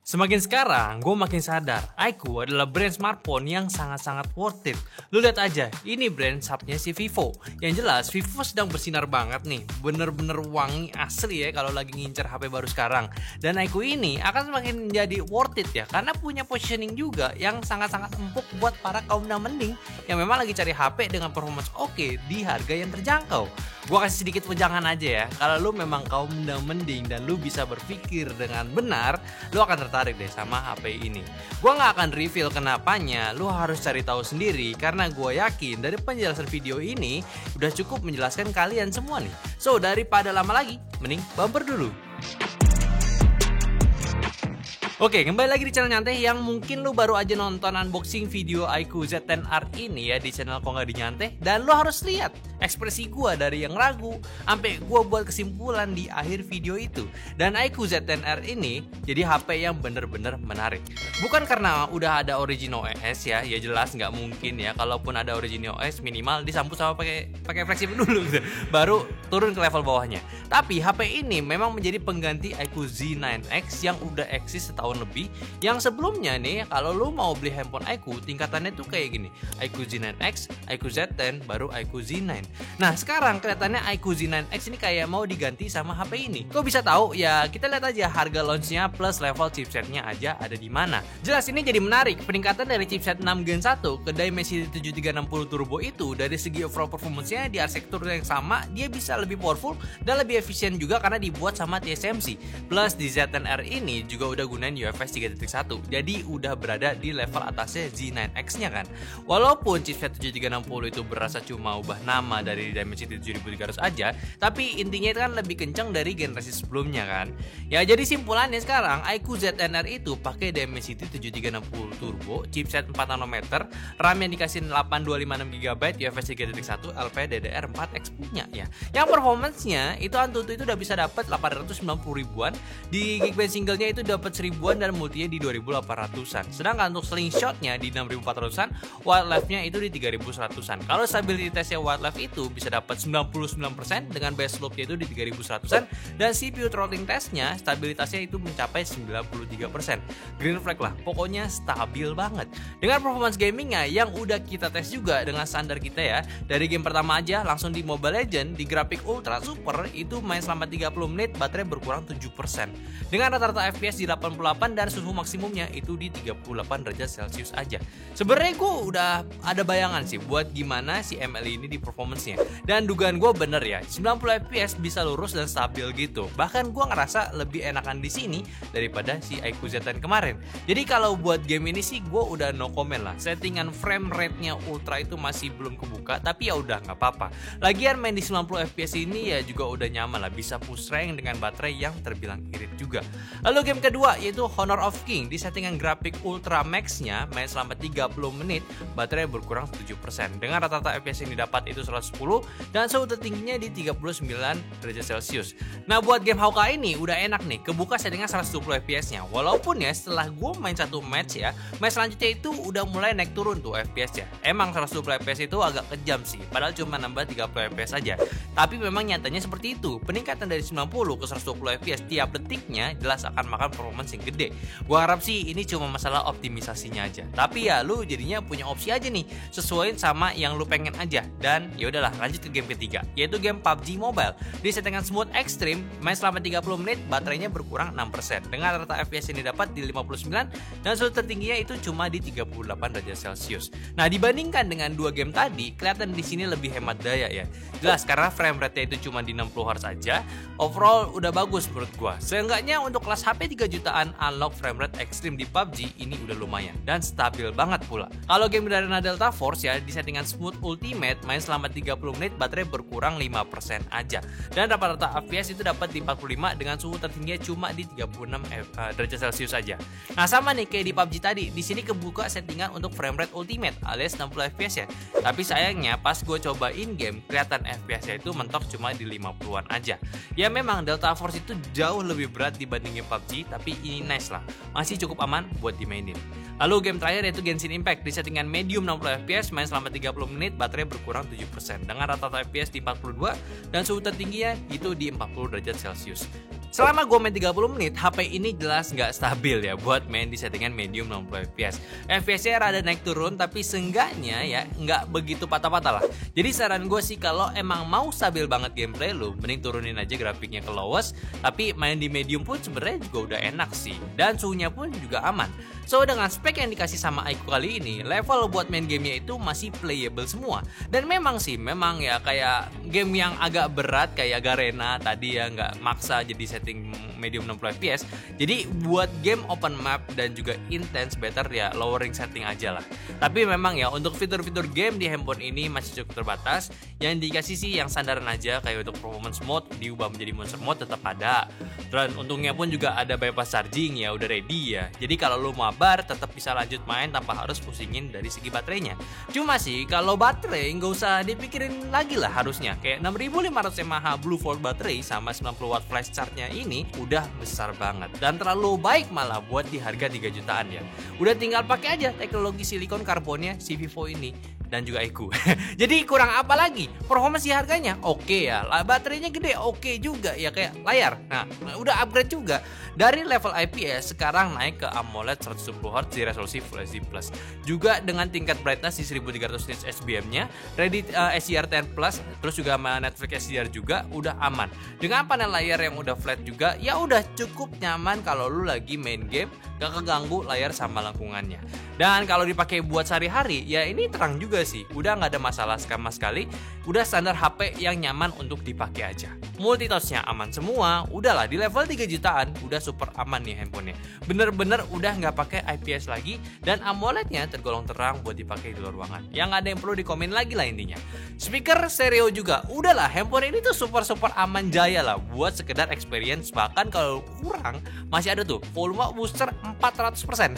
Semakin sekarang, gue makin sadar, iQOO adalah brand smartphone yang sangat-sangat worth it. Lu lihat aja, ini brand subnya si Vivo. Yang jelas, Vivo sedang bersinar banget nih. Bener-bener wangi asli ya kalau lagi ngincer HP baru sekarang. Dan iQOO ini akan semakin menjadi worth it ya, karena punya positioning juga yang sangat-sangat empuk buat para kaum mending yang memang lagi cari HP dengan performance oke di harga yang terjangkau. Gue kasih sedikit wejangan aja ya, kalau lu memang kaum mending dan lu bisa berpikir dengan benar, lu akan tertarik deh sama HP ini. Gue gak akan reveal kenapanya, lu harus cari tahu sendiri karena gue yakin dari penjelasan video ini udah cukup menjelaskan kalian semua nih. So daripada lama lagi, mending bumper dulu. Oke, kembali lagi di channel Nyantai yang mungkin lu baru aja nonton unboxing video iQOO Z10R ini ya di channel Kok Nggak Di Nyantai. Dan lu harus lihat ekspresi gua dari yang ragu sampai gua buat kesimpulan di akhir video itu. Dan iQOO Z10R ini jadi HP yang bener-bener menarik. Bukan karena udah ada original OS ya jelas nggak mungkin ya. Kalaupun ada original OS minimal disambut sama pakai fleksibel dulu gitu, baru turun ke level bawahnya. Tapi HP ini memang menjadi pengganti iQOO Z9X yang udah eksis setahun lebih. Yang sebelumnya nih kalau lu mau beli handphone iQOO tingkatannya tuh kayak gini, iQOO Z9X, iQOO Z10, baru iQOO Z9. Nah sekarang kelihatannya iQOO Z9X ini kayak mau diganti sama HP ini. Kok bisa tahu? Ya kita lihat aja harga launchnya plus level chipsetnya aja ada di mana. Jelas ini jadi menarik. Peningkatan dari chipset 6 Gen 1 ke Dimensity 7360 Turbo itu dari segi overall performance-nya di arsitektur yang sama dia bisa lebih powerful dan lebih efisien juga karena dibuat sama TSMC. Plus di Z10R ini juga udah gunain UFS 3.1, jadi udah berada di level atasnya Z9X-nya kan. Walaupun chipset 7360 itu berasa cuma ubah nama dari Dimensity 7300 aja, tapi intinya itu kan lebih kencang dari generasi sebelumnya kan. Ya jadi simpulannya sekarang iQOO Z10R itu pakai Dimensity 7360 Turbo, chipset 4 nanometer, RAM yang dikasih 8256GB, UFS 3.1, LPDDR4X punya ya. Yang performance-nya itu Antutu itu udah bisa dapat 890 ribuan, di Geekbench singlenya itu dapat 1000-an dan multinya di 2800-an. Sedangkan untuk slingshotnya di 6400-an, wildlife-nya itu di 3100-an. Kalau stabilitasnya wildlife itu bisa dapat 99% dengan base loop-nya itu di 3100-an dan CPU throttling testnya stabilitasnya itu mencapai 93%. Green flag lah, pokoknya stabil banget. Dengan performance gamingnya yang udah kita tes juga dengan standar kita ya. Dari game pertama aja langsung di Mobile Legends di grafik ultra super itu main selama 30 menit baterai berkurang 7%. Dengan rata-rata FPS di 88 dan suhu maksimumnya itu di 38 derajat Celcius aja. Sebenarnya gue udah ada bayangan sih buat gimana si ML ini di performance-nya. Dan dugaan gue bener ya, 90 FPS bisa lurus dan stabil gitu. Bahkan gue ngerasa lebih enakan di sini daripada si iQOO Z10 kemarin. Jadi kalau buat game ini sih gue udah no comment lah. Settingan frame rate-nya ultra itu masih belum kebuka, tapi ya udah nggak apa-apa. Lagian main di 90 FPS ini ya juga udah nyaman lah, bisa push rank dengan baterai yang terbilang irit juga. Lalu game kedua yaitu Honor of King. Di settingan grafik ultra max-nya main selama 30 menit baterai berkurang 7%. Dengan rata-rata FPS yang didapat itu 110 dan suhu tertingginya di 39 derajat Celcius. Nah buat game Hawkeye ini udah enak nih, kebuka settingan 120 FPS-nya. Walaupun ya setelah gue main satu match ya, match selanjutnya itu udah mulai naik turun tuh FPS-nya. Emang 120 FPS itu agak kejam sih, padahal cuma nambah 30 FPS aja. Tapi memang nyatanya seperti itu. Peningkatan dari 90 ke 120 FPS tiap detiknya jelas akan makan performance yang gede. Gua harap sih ini cuma masalah optimisasinya aja. Tapi ya lu jadinya punya opsi aja nih, sesuaiin sama yang lu pengen aja. Dan ya udahlah, lanjut ke game ketiga, yaitu game PUBG Mobile. Di settingan smooth extreme, main selama 30 menit baterainya berkurang 6%. Dengan rata FPS yang didapat di 59 dan suhu tertingginya itu cuma di 38 derajat Celcius. Nah, dibandingkan dengan dua game tadi, kelihatan di sini lebih hemat daya ya. Jelas karena frame rate-nya itu cuma di 60 Hz aja. Overall udah bagus menurut gua. Seenggaknya untuk kelas HP 3 jutaan unlock frame rate ekstrim di PUBG ini udah lumayan dan stabil banget pula. Kalau game dari Delta Force ya di settingan smooth ultimate main selama 30 menit baterai berkurang 5% aja. Dan rata-rata FPS itu dapat di 45 dengan suhu tertingginya cuma di 36 derajat Celcius aja. Nah sama nih kayak di PUBG tadi, di sini kebuka settingan untuk frame rate ultimate alias 60 FPS ya. Tapi sayangnya pas gue coba in game kelihatan FPS-nya itu mentok cuma di 50-an aja. Ya memang Delta Force itu jauh lebih berat dibandingin PUBG, tapi ini nice lah, masih cukup aman buat dimainin. Lalu game terakhir yaitu Genshin Impact di settingan medium 60 FPS main selama 30 menit baterai berkurang 7% dengan rata-rata FPS di 42 dan suhu tertingginya itu di 40 derajat Celcius. Selama gue main 30 menit, HP ini jelas nggak stabil ya buat main di settingan medium 60 fps. FPS-nya rada naik turun, tapi seenggaknya ya nggak begitu patah-patah lah. Jadi saran gue sih kalau emang mau stabil banget gameplay lu, mending turunin aja grafiknya ke lowest. Tapi main di medium pun sebenarnya juga udah enak sih, dan suhunya pun juga aman. So dengan spek yang dikasih sama iQOO kali ini, level buat main gamenya itu masih playable semua. Dan memang ya kayak game yang agak berat kayak Garena tadi ya nggak maksa jadi setting medium 60 fps. Jadi buat game open map dan juga intense better ya lowering setting aja lah. Tapi memang ya untuk fitur-fitur game di handphone ini masih cukup terbatas. Yang dikasih sih yang standaran aja, kayak untuk performance mode diubah menjadi monster mode tetap ada. Dan untungnya pun juga ada bypass charging ya, udah ready ya. Jadi kalau lu mabar tetap bisa lanjut main tanpa harus pusingin dari segi baterainya. Cuma sih kalau baterai nggak usah dipikirin lagi lah harusnya. Kayak 6500 mAh Blue Volt baterai sama 90 watt flash charge-nya ini udah besar banget dan terlalu baik malah buat di harga 3 jutaan ya. Udah tinggal pakai aja teknologi silikon karbonnya si Vivo ini dan juga iQOO. Jadi kurang apa lagi? Performance harganya oke ya, baterainya gede oke juga ya, kayak layar. Nah, udah upgrade juga dari level IPS sekarang naik ke AMOLED 120Hz di resolusi Full HD+. Juga dengan tingkat brightness di 1300 nits SBM-nya, ready HDR10+, terus juga sama Netflix HDR juga udah aman. Dengan panel layar yang udah flat juga, ya udah cukup nyaman kalau lu lagi main game, gak keganggu layar sama lengkungannya. Dan kalau dipakai buat sehari-hari, ya ini terang juga sih, udah nggak ada masalah sama sekali, udah standar HP yang nyaman untuk dipakai aja. Multitouch-nya aman semua, udahlah di level 3 jutaan, udah super aman nih handphonenya. Bener-bener udah nggak pakai IPS lagi, dan AMOLED-nya tergolong terang buat dipakai di luar ruangan. Yang nggak ada yang perlu dikomen lagi lah intinya. Speaker stereo juga, udahlah handphone ini tuh super aman jaya lah buat sekedar experience. Bahkan kalau kurang, masih ada tuh volume booster 400%.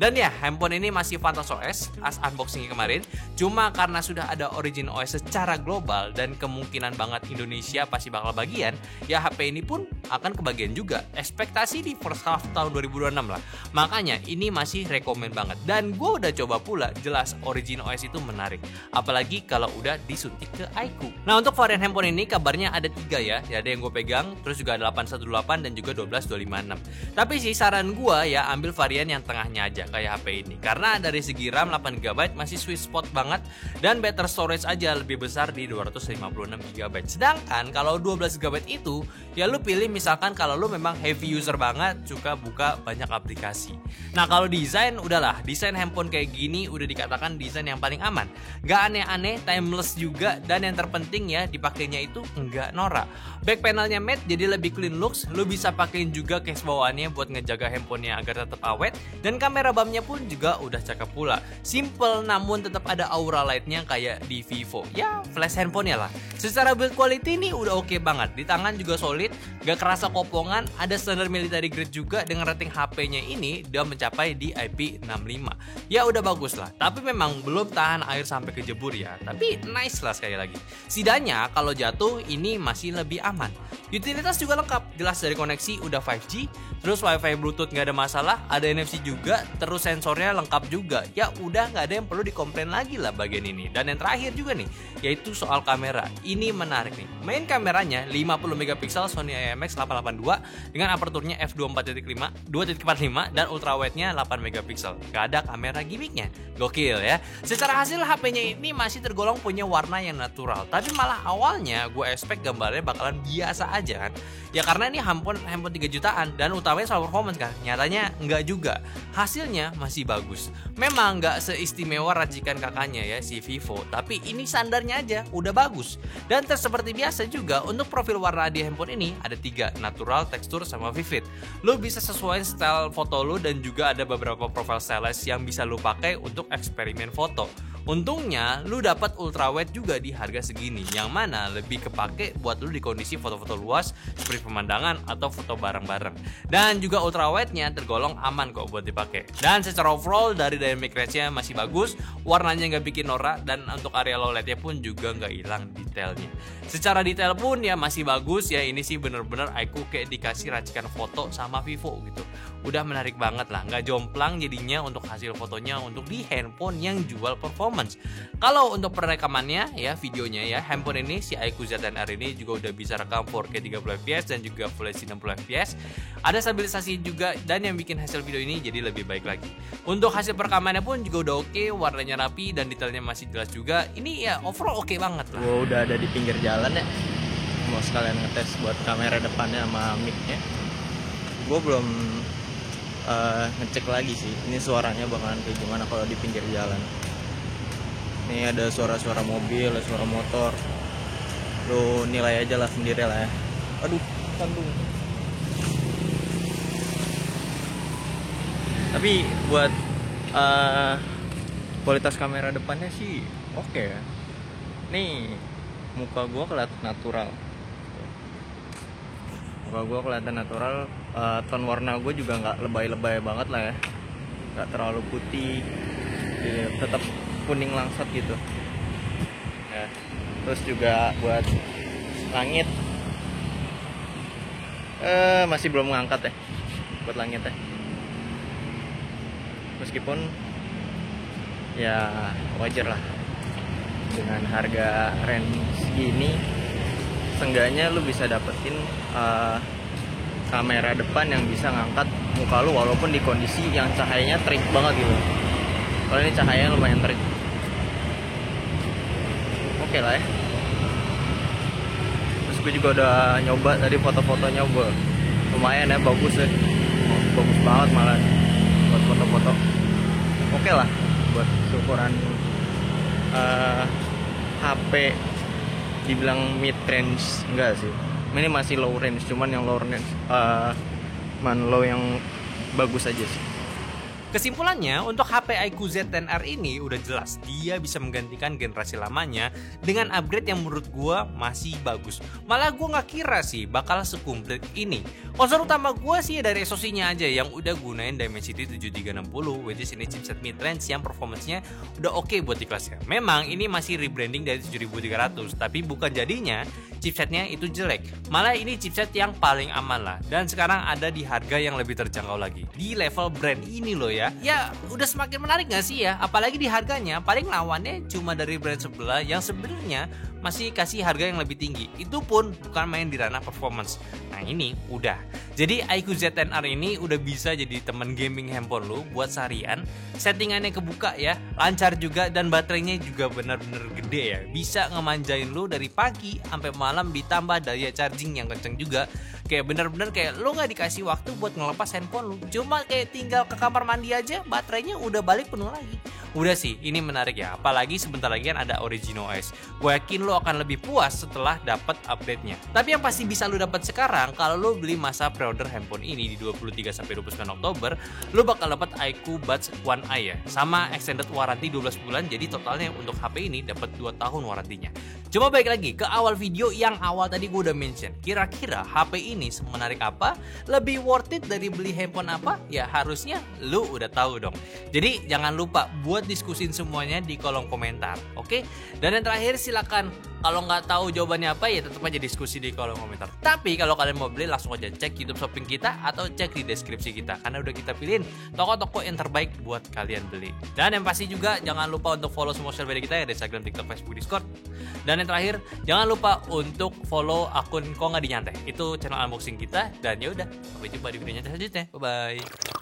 Dan ya handphone ini masih Vantage OS as unboxing kemarin. Cuma karena sudah ada Origin OS secara global dan kemungkinan banget Indonesia pasti bakal bagian, ya HP ini pun akan kebagian juga. Ekspektasi di first half tahun 2026 lah. Makanya ini masih rekomen banget. Dan gue udah coba pula, jelas Origin OS itu menarik. Apalagi kalau udah disuntik ke iQOO. Nah untuk varian handphone ini kabarnya ada 3 ya. Ya ada yang gue pegang, terus juga ada 818 dan juga 12256. Tapi sih saran gue ya ambil varian yang tengahnya aja kayak HP ini, karena dari segi RAM 8GB masih sweet spot banget dan better storage aja lebih besar di 256GB. Sedangkan kalau 12GB itu ya lu pilih misalkan kalau lu memang heavy user banget, suka buka banyak aplikasi. Nah kalau desain udahlah, desain handphone kayak gini udah dikatakan desain yang paling aman, gak aneh-aneh, timeless juga, dan yang terpenting ya dipakainya itu enggak norak. Back panelnya matte jadi lebih clean looks, lu bisa pakein juga case bawaannya buat ngejaga handphonenya agar tetap awet, dan kamera bumnya pun juga udah cakep pula. Simple namun tetap ada aura lightnya kayak di Vivo. Ya flash handphonenya lah. Secara build quality ini udah oke banget. Di tangan juga solid, gak kerasa kopongan, ada standar military grade juga dengan rating HP-nya ini udah mencapai di IP65. Ya udah bagus lah. Tapi memang belum tahan air sampai ke jebur ya. Tapi nice lah sekali lagi. Setidaknya kalau jatuh ini masih lebih aman. Utilitas juga lengkap, jelas dari koneksi udah 5G, terus WiFi Bluetooth nggak ada masalah, ada NFC juga, terus sensornya lengkap juga. Ya udah nggak ada yang perlu dikomplain lagi lah bagian ini. Dan yang terakhir juga nih, yaitu soal kamera. Ini menarik nih. Main kameranya 50 megapiksel Sony IMX882 dengan aperturnya f2.4.5, 2.45 dan ultrawide-nya 8 megapiksel. Gak ada kamera gimmicknya. Gokil ya. Secara hasil HP-nya ini masih tergolong punya warna yang natural. Tapi malah awalnya gue expect gambarnya bakalan biasa aja kan. Ya karena ini handphone 3 jutaan dan utamanya soal performance kan. Nyatanya enggak juga. Hasilnya masih bagus. Memang enggak seistimewa racikan kakaknya ya si Vivo, tapi ini standarnya aja udah bagus. Dan seperti biasa juga untuk profil warna di handphone ini ada 3, natural, tekstur, sama vivid. Lu bisa sesuaiin style foto lu dan juga ada beberapa profile stylist yang bisa lu pakai untuk eksperimen foto. Untungnya lu dapat ultrawide juga di harga segini, yang mana lebih kepake buat lu di kondisi foto-foto luas seperti pemandangan atau foto bareng-bareng. Dan juga ultrawide-nya tergolong aman kok buat dipakai. Dan secara overall dari dynamic range-nya masih bagus, warnanya nggak bikin norak, dan untuk area low light-nya pun juga nggak hilang detailnya. Secara detail pun ya masih bagus ya, ini sih bener-bener iQOO kayak dikasih racikan foto sama Vivo gitu. udah menarik banget lah, nggak jomplang jadinya untuk hasil fotonya untuk di handphone yang jual performance. Kalau untuk perekamannya ya, videonya ya, handphone ini si iQOO Z10R ini juga udah bisa rekam 4K 30fps dan juga Full HD 60fps. Ada stabilisasi juga, dan yang bikin hasil video ini jadi lebih baik lagi. Untuk hasil perekamannya pun juga udah oke, warnanya rapi dan detailnya masih jelas juga. Ini ya overall oke banget lah. Gue udah ada di pinggir jalan ya, mau sekalian ngetes buat kamera depannya sama mic-nya. Gue belum ngecek lagi sih, ini suaranya bakalan kayak gimana kalau di pinggir jalan. Ini ada suara-suara mobil, ada suara motor. Lu nilai aja lah sendiri lah ya. Aduh, kandung. Tapi buat kualitas kamera depannya sih oke ya. Nih muka gue kelihatan natural. Muka gue kelihatan natural. Tone warna gue juga nggak lebay-lebay banget lah ya, nggak terlalu putih, tetap kuning langsat gitu ya. Terus juga buat langit masih belum ngangkat ya buat langit ya, meskipun ya wajar lah dengan harga range segini, seenggaknya lu bisa dapetin kamera depan yang bisa ngangkat muka lu walaupun di kondisi yang cahayanya terik banget gitu. Kalau ini cahayanya lumayan terik, oke lah ya. Terus gue juga udah nyoba tadi foto-fotonya, gue lumayan ya, bagus ya, bagus banget malah buat foto-foto. Oke lah buat ukuran HP, dibilang mid range enggak sih, ini masih low range, cuman yang low range low yang bagus aja sih. Kesimpulannya, untuk HP iQOO Z10R ini udah jelas dia bisa menggantikan generasi lamanya dengan upgrade yang menurut gue masih bagus. Malah gue gak kira sih bakal sekumplit ini. Concern utama gue sih dari SoC-nya aja yang udah gunain Dimensity 7360, which is ini chipset mid-range yang performance-nya udah oke buat di kelasnya. Memang ini masih rebranding dari 7300, tapi bukan jadinya chipsetnya itu jelek. Malah ini chipset yang paling aman lah, dan sekarang ada di harga yang lebih terjangkau lagi. Di level brand ini loh ya. Ya udah semakin menarik gak sih ya? Apalagi di harganya, paling lawannya cuma dari brand sebelah yang sebenarnya masih kasih harga yang lebih tinggi. Itu pun bukan main di ranah performance. Nah ini udah. Jadi iQOO Z10R ini udah bisa jadi teman gaming handphone lu buat seharian. Settingannya kebuka ya, lancar juga, dan baterainya juga benar-benar gede ya. Bisa ngemanjain lu dari pagi sampai malam, ditambah daya charging yang kenceng juga. Kayak bener-bener kayak lu gak dikasih waktu buat ngelepas handphone lu, cuma kayak tinggal ke kamar mandi aja baterainya udah balik penuh lagi. Udah sih, ini menarik ya, apalagi sebentar lagi kan ada Origin OS. Gue yakin lu akan lebih puas setelah dapat update-nya. Tapi yang pasti bisa lu dapat sekarang kalau lu beli masa pre-order handphone ini di 23-29 Oktober, lu bakal dapat iQOO Buds One Eye ya, sama extended warranty 12 bulan. Jadi totalnya untuk HP ini dapat 2 tahun warantinya. Cuma balik lagi ke awal video yang awal tadi gue udah mention, kira-kira HP ini semenarik apa? Lebih worth it dari beli handphone apa? Ya harusnya lu udah tahu dong. Jadi jangan lupa buat diskusin semuanya di kolom komentar, oke? Dan yang terakhir, silakan kalau nggak tahu jawabannya apa ya tetap aja diskusi di kolom komentar. Tapi kalau kalian mau beli langsung aja cek YouTube Shopping kita atau cek di deskripsi kita, karena udah kita pilihin toko-toko yang terbaik buat kalian beli. Dan yang pasti juga jangan lupa untuk follow semua sosial media kita ya, di Instagram, TikTok, Facebook, Discord. Dan yang terakhir, jangan lupa untuk follow akun Kok Nggak Dinyantai. Itu channel unboxing kita. Dan ya udah, sampai jumpa di video nyantai selanjutnya. Bye bye.